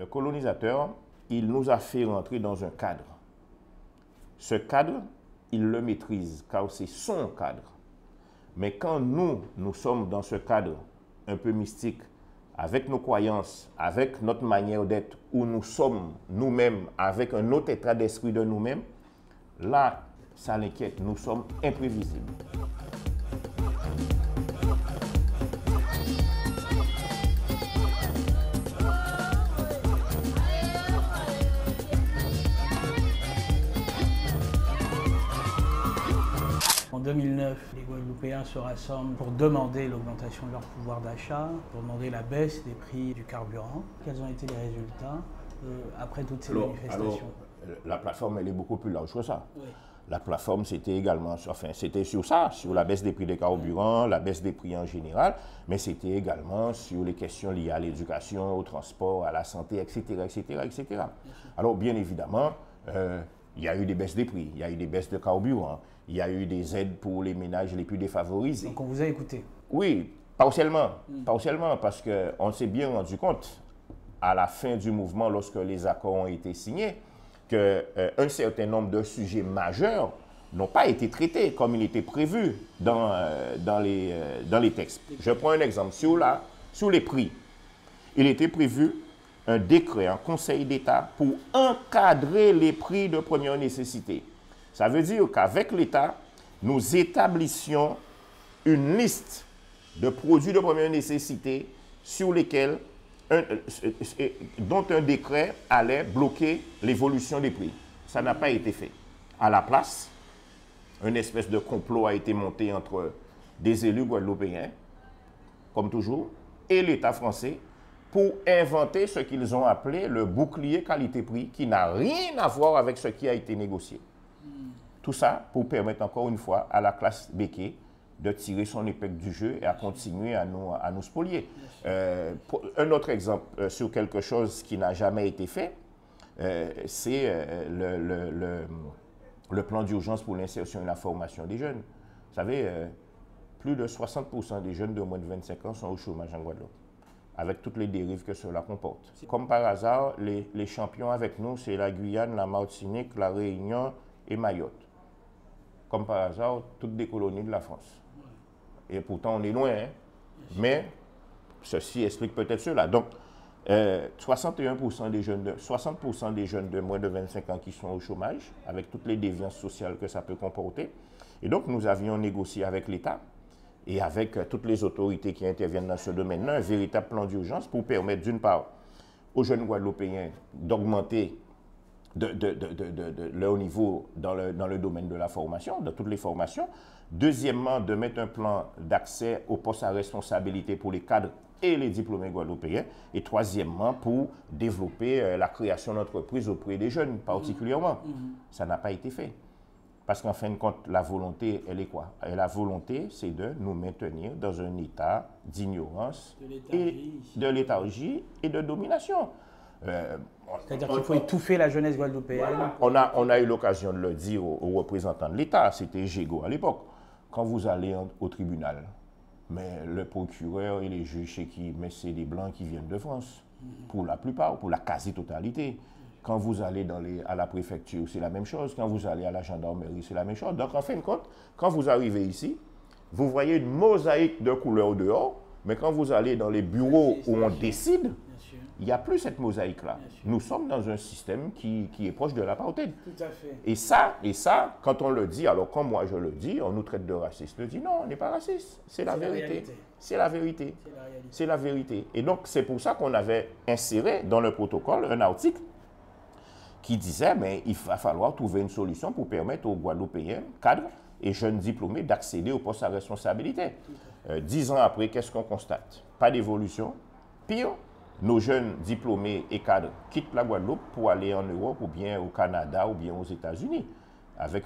Le colonisateur, il nous a fait rentrer dans un cadre. Ce cadre, il le maîtrise, car c'est son cadre. Mais quand nous sommes dans ce cadre un peu mystique, avec nos croyances, avec notre manière d'être, où nous sommes nous-mêmes, avec un autre état d'esprit de nous-mêmes, là, ça l'inquiète, nous sommes imprévisibles. En 2009, les Guadeloupéens se rassemblent pour demander l'augmentation de leur pouvoir d'achat, pour demander la baisse des prix du carburant. Quels ont été les résultats après toutes ces manifestations? La plateforme, elle est beaucoup plus large que ça. Oui. La plateforme, c'était également, c'était sur ça, sur la baisse des prix des carburants, la baisse des prix en général, mais c'était également sur les questions liées à l'éducation, au transport, à la santé, etc., etc., etc. Alors, bien évidemment, il y a eu des baisses des prix, il y a eu des baisses de carburant, il y a eu des aides pour les ménages les plus défavorisés. Donc on vous a écouté? Oui, partiellement, parce qu'on s'est bien rendu compte à la fin du mouvement, lorsque les accords ont été signés, qu'un certain nombre de sujets majeurs n'ont pas été traités comme il était prévu dans les textes. Je prends un exemple. Sur les prix, il était prévu un décret, un conseil d'État pour encadrer les prix de première nécessité. Ça veut dire qu'avec l'État, nous établissions une liste de produits de première nécessité sur lesquels dont un décret allait bloquer l'évolution des prix. Ça n'a pas été fait. À la place, une espèce de complot a été monté entre des élus guadeloupéens, comme toujours, et l'État français, pour inventer ce qu'ils ont appelé le bouclier qualité-prix, qui n'a rien à voir avec ce qui a été négocié. Tout ça pour permettre encore une fois à la classe béquée de tirer son épingle du jeu et à continuer à nous spolier. Un autre exemple sur quelque chose qui n'a jamais été fait, c'est le plan d'urgence pour l'insertion et la formation des jeunes. Vous savez, plus de 60% des jeunes de moins de 25 ans sont au chômage en Guadeloupe, avec toutes les dérives que cela comporte. Comme par hasard, les champions avec nous, c'est la Guyane, la Martinique, la Réunion et Mayotte. Comme par hasard, toutes des colonies de la France. Et pourtant, on est loin, hein? Mais ceci explique peut-être cela. Donc, 60% des jeunes de moins de 25 ans qui sont au chômage, avec toutes les déviances sociales que ça peut comporter. Et donc, nous avions négocié avec l'État et avec toutes les autorités qui interviennent dans ce domaine-là, un véritable plan d'urgence pour permettre, d'une part, aux jeunes Guadeloupéens d'augmenter leur niveau dans le domaine de la formation, de toutes les formations. Deuxièmement, de mettre un plan d'accès aux postes à responsabilité pour les cadres et les diplômés guadeloupéens. Et troisièmement, pour développer la création d'entreprises auprès des jeunes, particulièrement. Ça n'a pas été fait. Parce qu'en fin de compte, la volonté, elle est quoi? Et la volonté, c'est de nous maintenir dans un état d'ignorance, de léthargie et de domination. C'est-à-dire qu'il faut étouffer la jeunesse guadeloupéenne. Voilà. On a eu l'occasion de le dire aux représentants de l'État, c'était Gégo à l'époque. Quand vous allez au tribunal, mais le procureur et les juges chez qui, mais c'est des Blancs qui viennent de France, pour la plupart, pour la quasi-totalité. Quand vous allez à la préfecture, c'est la même chose. Quand vous allez à la gendarmerie, c'est la même chose. Donc, en fin de compte, quand vous arrivez ici, vous voyez une mosaïque de couleurs dehors, mais quand vous allez dans les bureaux où on décide, il n'y a plus cette mosaïque-là. Nous sommes dans un système qui est proche de l'apartheid. Tout à fait. Et ça, quand on le dit, alors comme moi je le dis, on nous traite de racistes. Je dis non, on n'est pas raciste. C'est la vérité. C'est la vérité. C'est la vérité. Et donc, c'est pour ça qu'on avait inséré dans le protocole un article qui disait, mais il va falloir trouver une solution pour permettre aux Guadeloupéens, cadres et jeunes diplômés d'accéder aux postes à responsabilité. 10 ans après, qu'est-ce qu'on constate? Pas d'évolution. Pire, nos jeunes diplômés et cadres quittent la Guadeloupe pour aller en Europe ou bien au Canada ou bien aux États-Unis, avec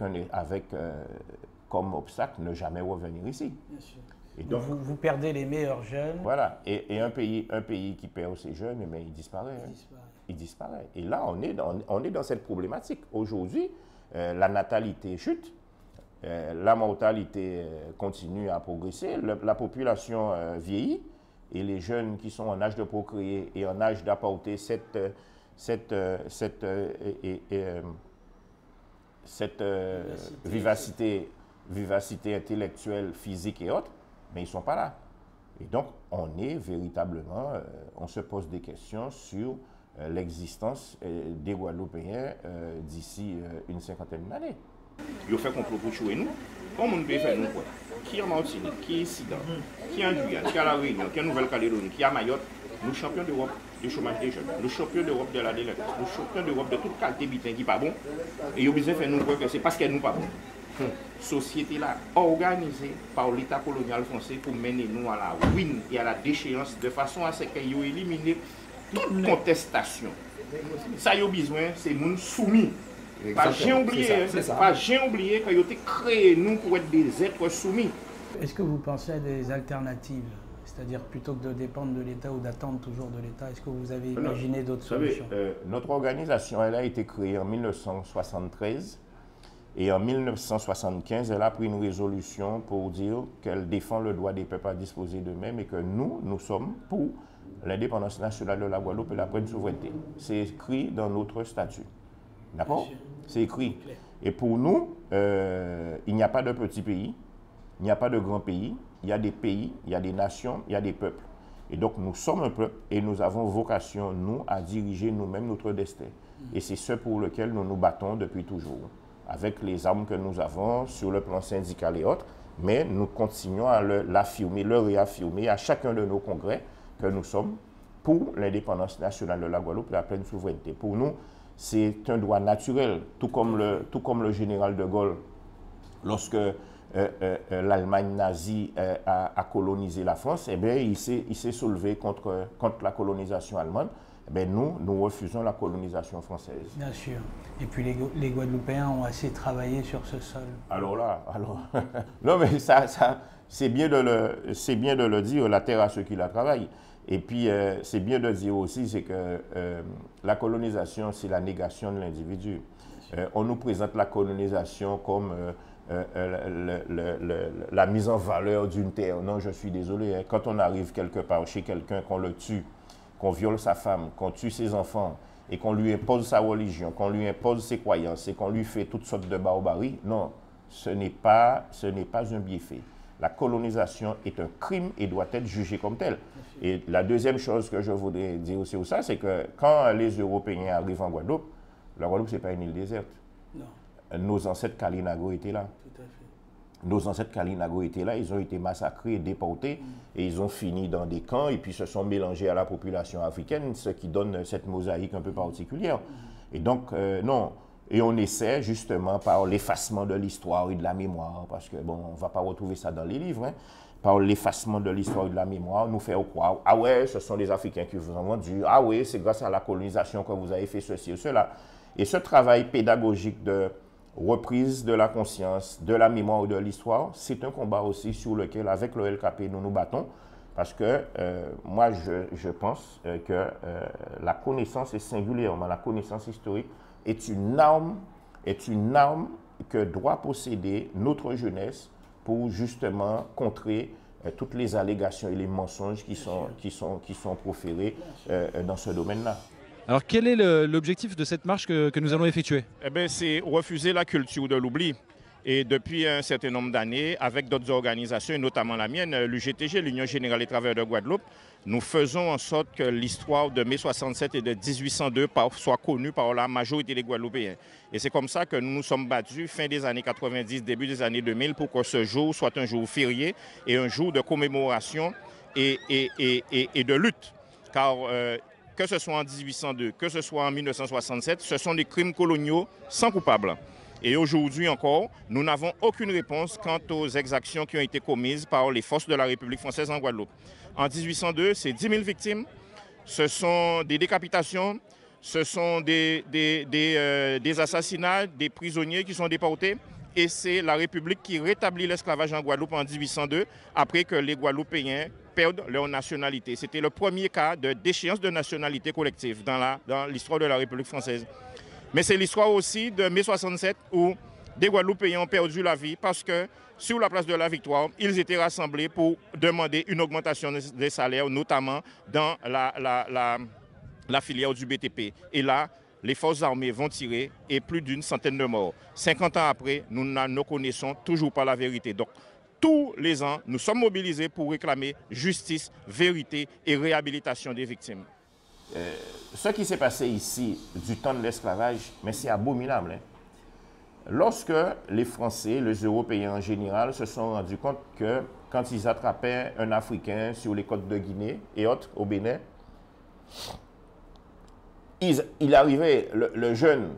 comme obstacle ne jamais revenir ici. Bien sûr. Et donc, vous perdez les meilleurs jeunes. Voilà. Et un pays qui perd ses jeunes, mais il disparaît. Il disparaît. Et là, on est dans cette problématique. Aujourd'hui, la natalité chute, la mortalité continue à progresser, la population vieillit, et les jeunes qui sont en âge de procréer et en âge d'apporter cette vivacité intellectuelle, physique et autres, mais ils ne sont pas là. Et donc, on est véritablement, on se pose des questions sur l'existence des Guadeloupéens d'ici une cinquantaine d'années. Ils ont fait complot pour tuer nous. Comment on peut faire nous quoi? Qui est en Martinique, qui est Sida, qui est en Guyane, qui est à La Réunion, qui est en Nouvelle-Calédonie, qui est à Mayotte, nous champions d'Europe du chômage des jeunes, nous champions d'Europe de la délinquance, nous champions d'Europe de toute qualité bitin qui n'est pas bon. Et ils ont besoin de faire nous croire que c'est parce qu'elle nous pas bon. Société là organisée par l'État colonial français pour mener nous à la ruine et à la déchéance de façon à ce qu'ils aient éliminé toute contestation. Ça y a besoin, c'est nous soumis. Pas j'ai oublié qu'ils ont créé nous pour être des êtres soumis. Est-ce que vous pensez à des alternatives? C'est-à-dire plutôt que de dépendre de l'État ou d'attendre toujours de l'État, est-ce que vous avez imaginé d'autres solutions? Notre organisation, elle a été créée en 1973 et en 1975, elle a pris une résolution pour dire qu'elle défend le droit des peuples à disposer d'eux-mêmes et que nous sommes pour l'indépendance nationale de la Guadeloupe et la pleine souveraineté. C'est écrit dans notre statut. D'accord? C'est écrit. Et pour nous, il n'y a pas de petits pays, il n'y a pas de grands pays, il y a des pays, il y a des nations, il y a des peuples. Et donc nous sommes un peuple et nous avons vocation, nous, à diriger nous-mêmes notre destin. Et c'est ce pour lequel nous nous battons depuis toujours, avec les armes que nous avons sur le plan syndical et autres, mais nous continuons à l'affirmer, le réaffirmer à chacun de nos congrès que nous sommes pour l'indépendance nationale de la Guadeloupe et la pleine souveraineté. Pour nous, c'est un droit naturel, tout comme le général de Gaulle, lorsque l'Allemagne nazie a colonisé la France, eh bien, il s'est soulevé contre la colonisation allemande. Eh bien, nous refusons la colonisation française. Bien sûr. Et puis les Guadeloupéens ont assez travaillé sur ce sol. Alors non mais ça c'est bien de le dire, la terre à ceux qui la travaillent. Et puis, c'est bien de dire aussi, c'est que la colonisation, c'est la négation de l'individu. On nous présente la colonisation comme la mise en valeur d'une terre. Non, je suis désolé. Hein. Quand on arrive quelque part chez quelqu'un, qu'on le tue, qu'on viole sa femme, qu'on tue ses enfants, et qu'on lui impose sa religion, qu'on lui impose ses croyances, et qu'on lui fait toutes sortes de barbaries, non, ce n'est pas un bienfait. La colonisation est un crime et doit être jugé comme tel. Et la deuxième chose que je voudrais dire aussi ça, c'est que quand les Européens arrivent en Guadeloupe, la Guadeloupe, ce n'est pas une île déserte. Non. Nos ancêtres Kalinago étaient là. Tout à fait. Nos ancêtres Kalinago étaient là, ils ont été massacrés et déportés, et ils ont fini dans des camps, et puis se sont mélangés à la population africaine, ce qui donne cette mosaïque un peu particulière. Et donc, non. Et on essaie justement par l'effacement de l'histoire et de la mémoire, parce que bon, on ne va pas retrouver ça dans les livres, hein, par l'effacement de l'histoire et de la mémoire, nous faire croire, ah ouais, ce sont les Africains qui vous ont vendu, ah ouais, c'est grâce à la colonisation que vous avez fait ceci ou cela. Et ce travail pédagogique de reprise de la conscience, de la mémoire et de l'histoire, c'est un combat aussi sur lequel, avec le LKP, nous nous battons, parce que moi, je pense que la connaissance, et singulièrement la connaissance historique, est une arme que doit posséder notre jeunesse pour justement contrer toutes les allégations et les mensonges qui sont proférés dans ce domaine-là. Alors quel est l'objectif de cette marche que nous allons effectuer? Eh bien, c'est refuser la culture de l'oubli. Et depuis un certain nombre d'années, avec d'autres organisations, et notamment la mienne, l'UGTG, l'Union Générale des Travailleurs de Guadeloupe, nous faisons en sorte que l'histoire de mai 67 et de 1802 soit connue par la majorité des Guadeloupéens. Et c'est comme ça que nous nous sommes battus fin des années 90, début des années 2000, pour que ce jour soit un jour férié et un jour de commémoration et de lutte. Car que ce soit en 1802, que ce soit en 1967, ce sont des crimes coloniaux sans coupables. Et aujourd'hui encore, nous n'avons aucune réponse quant aux exactions qui ont été commises par les forces de la République française en Guadeloupe. En 1802, c'est 10 000 victimes, ce sont des décapitations, ce sont des assassinats, des prisonniers qui sont déportés. Et c'est la République qui rétablit l'esclavage en Guadeloupe en 1802, après que les Guadeloupéens perdent leur nationalité. C'était le premier cas de déchéance de nationalité collective dans l'histoire de la République française. Mais c'est l'histoire aussi de mai 67 où des Guadeloupéens ont perdu la vie parce que sur la place de la Victoire, ils étaient rassemblés pour demander une augmentation des salaires, notamment dans la filière du BTP. Et là, les forces armées vont tirer et plus d'une centaine de morts. 50 ans après, nous ne connaissons toujours pas la vérité. Donc, tous les ans, nous sommes mobilisés pour réclamer justice, vérité et réhabilitation des victimes. Ce qui s'est passé ici du temps de l'esclavage, mais c'est abominable. Hein? Lorsque les Français, les Européens en général, se sont rendus compte que quand ils attrapaient un Africain sur les côtes de Guinée et autres au Bénin, il arrivait le jeune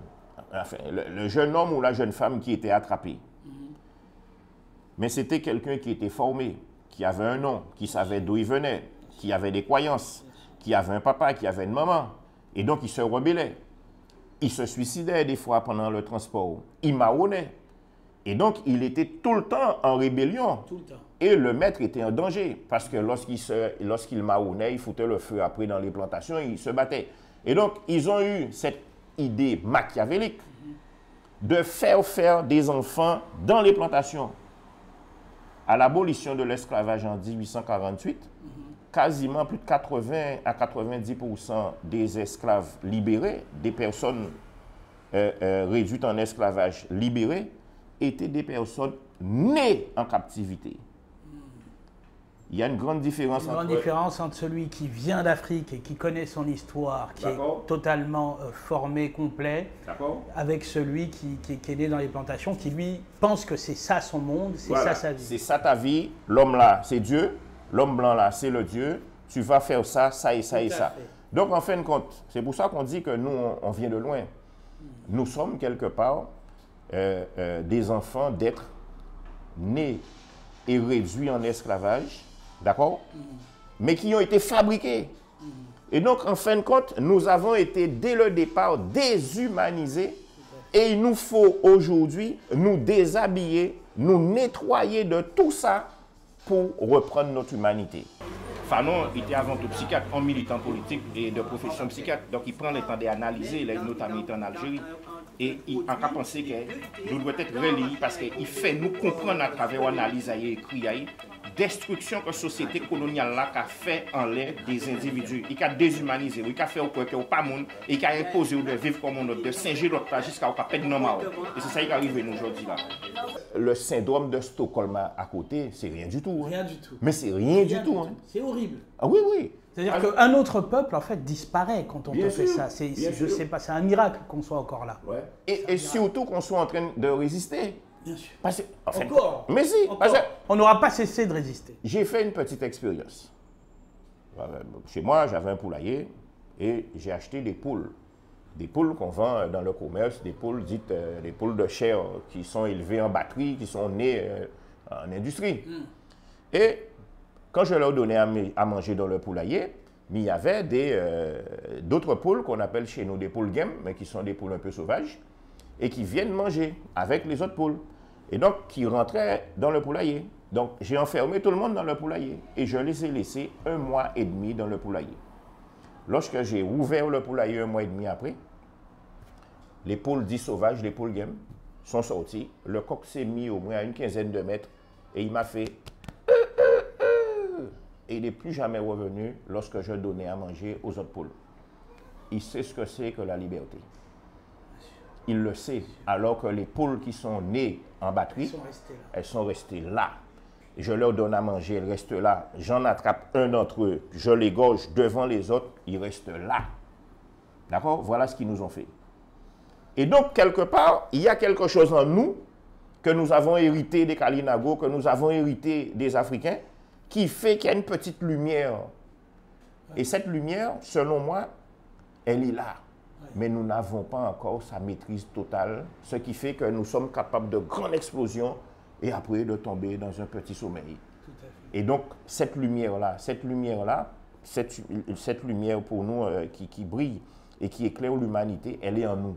homme ou la jeune femme qui était attrapé. Mais c'était quelqu'un qui était formé, qui avait un nom, qui savait d'où il venait, qui avait des croyances, qui avait un papa, qui avait une maman. Et donc, il se rebellait. Il se suicidait des fois pendant le transport. Il marronnait. Et donc, il était tout le temps en rébellion. Tout le temps. Et le maître était en danger. Parce que lorsqu'il marronnait, il foutait le feu après dans les plantations, il se battait. Et donc, ils ont eu cette idée machiavélique de faire des enfants dans les plantations. À l'abolition de l'esclavage en 1848, quasiment plus de 80 à 90% des esclaves libérés, des personnes réduites en esclavage libérées, étaient des personnes nées en captivité. Il y a une grande différence entre celui qui vient d'Afrique et qui connaît son histoire, qui est totalement formé, complet, avec celui qui est né dans les plantations, qui lui pense que c'est ça son monde, c'est ça sa vie. C'est ça ta vie, l'homme là c'est Dieu, l'homme blanc là c'est le Dieu, tu vas faire ça, ça et ça et ça. Donc en fin de compte, c'est pour ça qu'on dit que nous on vient de loin. Nous sommes quelque part des enfants d'êtres nés et réduits en esclavage, d'accord, mais qui ont été fabriqués. Et donc, en fin de compte, nous avons été, dès le départ, déshumanisés. Et il nous faut aujourd'hui nous déshabiller, nous nettoyer de tout ça pour reprendre notre humanité. Fanon était avant tout psychiatre, un militant politique et de profession psychiatre. Donc, il prend le temps d'analyser les notamment en Algérie. Et il a pensé que nous devons être reliés parce qu'il fait nous comprendre à travers l'analyse et écrit destruction que la société coloniale a fait en l'air des individus. Il a déshumanisé, il a fait au point que pas monde, il a imposé de vivre comme on autre, de singer l'autre jusqu'à perdre nos morts. Et c'est ça qui est arrivé nous aujourd'hui là. Le syndrome de Stockholm à côté, c'est rien du tout. Hein. Rien du tout. Mais c'est rien du tout. Hein. C'est horrible. Ah oui, oui. C'est-à-dire qu'un autre peuple, en fait, disparaît quand on te fait ça. Je sais pas, c'est un miracle qu'on soit encore là. Ouais. Et surtout qu'on soit en train de résister. Bien sûr. Parce que, enfin, encore. Mais si. Encore. Parce que, on n'aura pas cessé de résister. J'ai fait une petite expérience. Chez moi, j'avais un poulailler et j'ai acheté des poules. Des poules qu'on vend dans le commerce, des poules dites des poules de chair qui sont élevées en batterie, qui sont nées en industrie. Et quand je leur donnais à manger dans le poulailler, il y avait d'autres poules qu'on appelle chez nous des poules game, mais qui sont des poules un peu sauvages, et qui viennent manger avec les autres poules. Et donc, qui rentraient dans le poulailler. Donc, j'ai enfermé tout le monde dans le poulailler. Et je les ai laissés 1 mois et demi dans le poulailler. Lorsque j'ai ouvert le poulailler 1 mois et demi après, les poules dites sauvages, les poules game, sont sorties. Le coq s'est mis au moins à une quinzaine de mètres, et il m'a fait... Et il n'est plus jamais revenu lorsque je donnais à manger aux autres poules. Il sait ce que c'est que la liberté. Il le sait, alors que les poules qui sont nées en batterie, elles sont restées là. Je leur donne à manger, elles restent là. J'en attrape un d'entre eux, je l'égorge devant les autres, ils restent là. D'accord? Voilà ce qu'ils nous ont fait. Et donc, quelque part, il y a quelque chose en nous que nous avons hérité des Kalinago, que nous avons hérité des Africains, qui fait qu'il y a une petite lumière. Et cette lumière, selon moi, elle est là. Mais nous n'avons pas encore sa maîtrise totale, ce qui fait que nous sommes capables de grandes explosions et après de tomber dans un petit sommeil. Et donc, cette lumière-là, cette lumière pour nous qui brille et qui éclaire l'humanité, elle est en nous.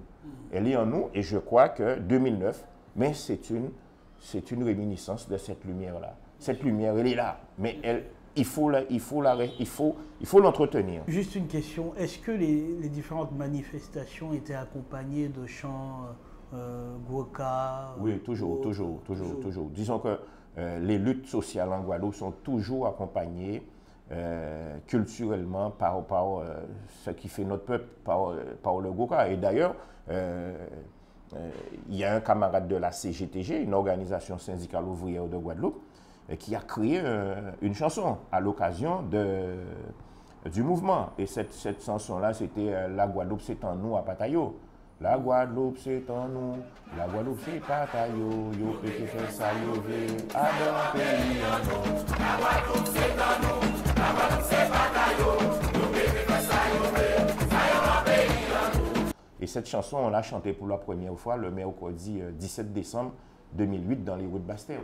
Elle est en nous et je crois que 2009, mais c'est une réminiscence de cette lumière-là. Cette lumière, elle est là, mais il faut l'entretenir. Juste une question, est-ce que les différentes manifestations étaient accompagnées de chants Gwoka. Oui, toujours. Disons que les luttes sociales en Guadeloupe sont toujours accompagnées culturellement par ce qui fait notre peuple, par le Gwoka. Et d'ailleurs, il y a un camarade de la CGTG, une organisation syndicale ouvrière de Guadeloupe, qui a créé une chanson à l'occasion du mouvement. Et cette chanson-là, c'était « La Guadeloupe, c'est en nous » à Patayo. La Guadeloupe, c'est en nous, la Guadeloupe, c'est Patayo, yo petit fait ça, yo ve, à dans pays en nous. La Guadeloupe, c'est en nous, la Guadeloupe, c'est Patayo, yo petit fait ça, yo ve, ça y dans pays en nous. Et cette chanson, on l'a chantée pour la première fois le mercredi 17 décembre 2008 dans les rues de Bastère.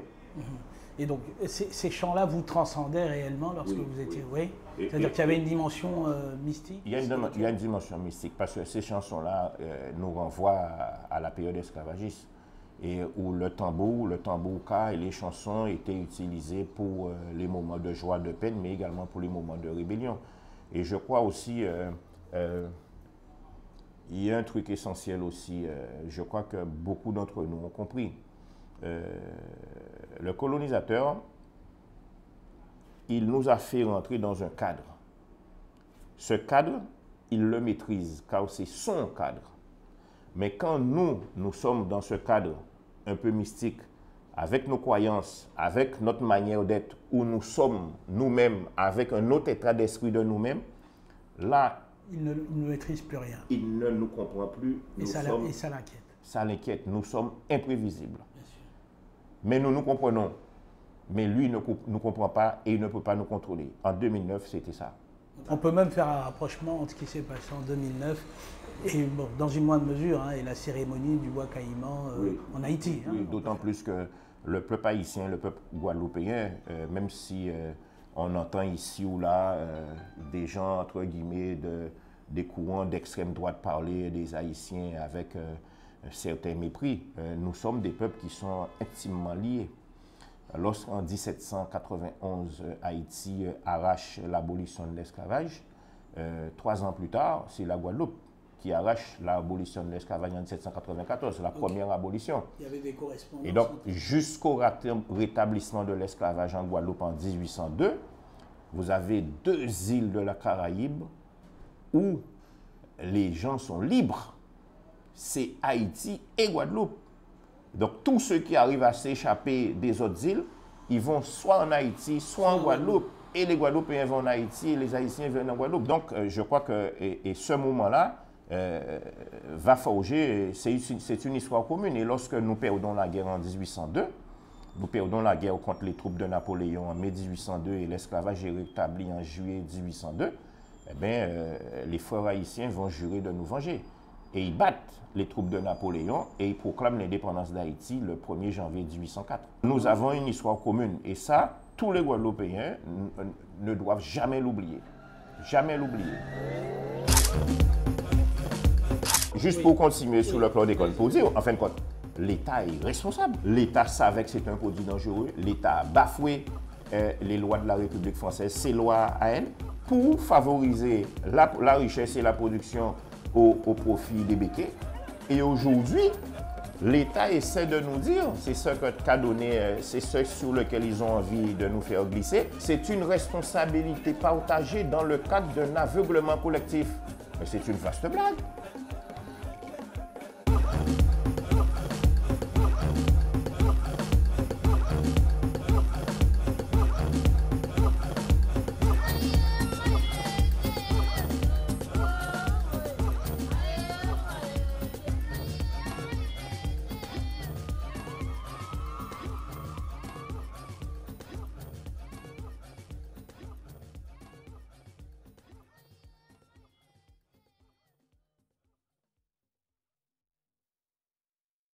Et donc, ces chants-là vous transcendaient réellement lorsque vous étiez... Oui. C'est-à-dire qu'il y avait une dimension mystique? Il y a une dimension mystique parce que ces chansons-là nous renvoient à la période esclavagiste et où le tambourka et les chansons étaient utilisés pour les moments de joie, de peine, mais également pour les moments de rébellion. Et je crois aussi, il y a un truc essentiel aussi, je crois que beaucoup d'entre nous ont compris. Le colonisateur, il nous a fait rentrer dans un cadre. Ce cadre, il le maîtrise, car c'est son cadre. Mais quand nous sommes dans ce cadre un peu mystique, avec nos croyances, avec notre manière d'être, où nous sommes nous-mêmes, avec un autre état d'esprit de nous-mêmes, là, il ne maîtrise plus rien. Il ne nous comprend plus. Et ça l'inquiète. Ça l'inquiète. Nous sommes imprévisibles. Mais nous comprenons. Mais lui ne nous comprend pas et il ne peut pas nous contrôler. En 2009, c'était ça. On peut même faire un rapprochement entre ce qui s'est passé en 2009 et, bon, dans une moindre mesure, et la cérémonie du bois caïman en Haïti. Oui, d'autant plus que le peuple haïtien, le peuple guadeloupéen, même si on entend ici ou là des gens, entre guillemets, des courants d'extrême droite parler des Haïtiens avec certains mépris, nous sommes des peuples qui sont intimement liés. Lorsqu'en 1791, Haïti arrache l'abolition de l'esclavage, 3 ans plus tard, c'est la Guadeloupe qui arrache l'abolition de l'esclavage en 1794, la première abolition. Il y avait des correspondances. Et donc, jusqu'au rétablissement de l'esclavage en Guadeloupe en 1802, vous avez 2 îles de la Caraïbe où les gens sont libres. C'est Haïti et Guadeloupe. Donc, tous ceux qui arrivent à s'échapper des autres îles, ils vont soit en Haïti, soit en Guadeloupe. Et les Guadeloupéens vont en Haïti et les Haïtiens viennent en Guadeloupe. Donc, je crois que ce moment-là va forger, c'est une histoire commune. Et lorsque nous perdons la guerre en 1802, nous perdons la guerre contre les troupes de Napoléon en mai 1802 et l'esclavage est rétabli en juillet 1802, eh bien, les frères haïtiens vont jurer de nous venger. Et ils battent les troupes de Napoléon et ils proclament l'indépendance d'Haïti le 1er janvier 1804. Nous avons une histoire commune et ça, tous les Guadeloupéens ne doivent jamais l'oublier. Jamais l'oublier. Juste pour continuer sur le plan d'école, pour dire, en fin de compte, l'État est responsable. L'État savait que c'est un produit dangereux. L'État a bafoué les lois de la République française, ses lois à elle, pour favoriser la richesse et la production au profit des béquets. Et aujourd'hui, l'État essaie de nous dire, c'est ce qu'a donné, c'est ce sur lequel ils ont envie de nous faire glisser, c'est une responsabilité partagée dans le cadre d'un aveuglement collectif. Mais c'est une vaste blague.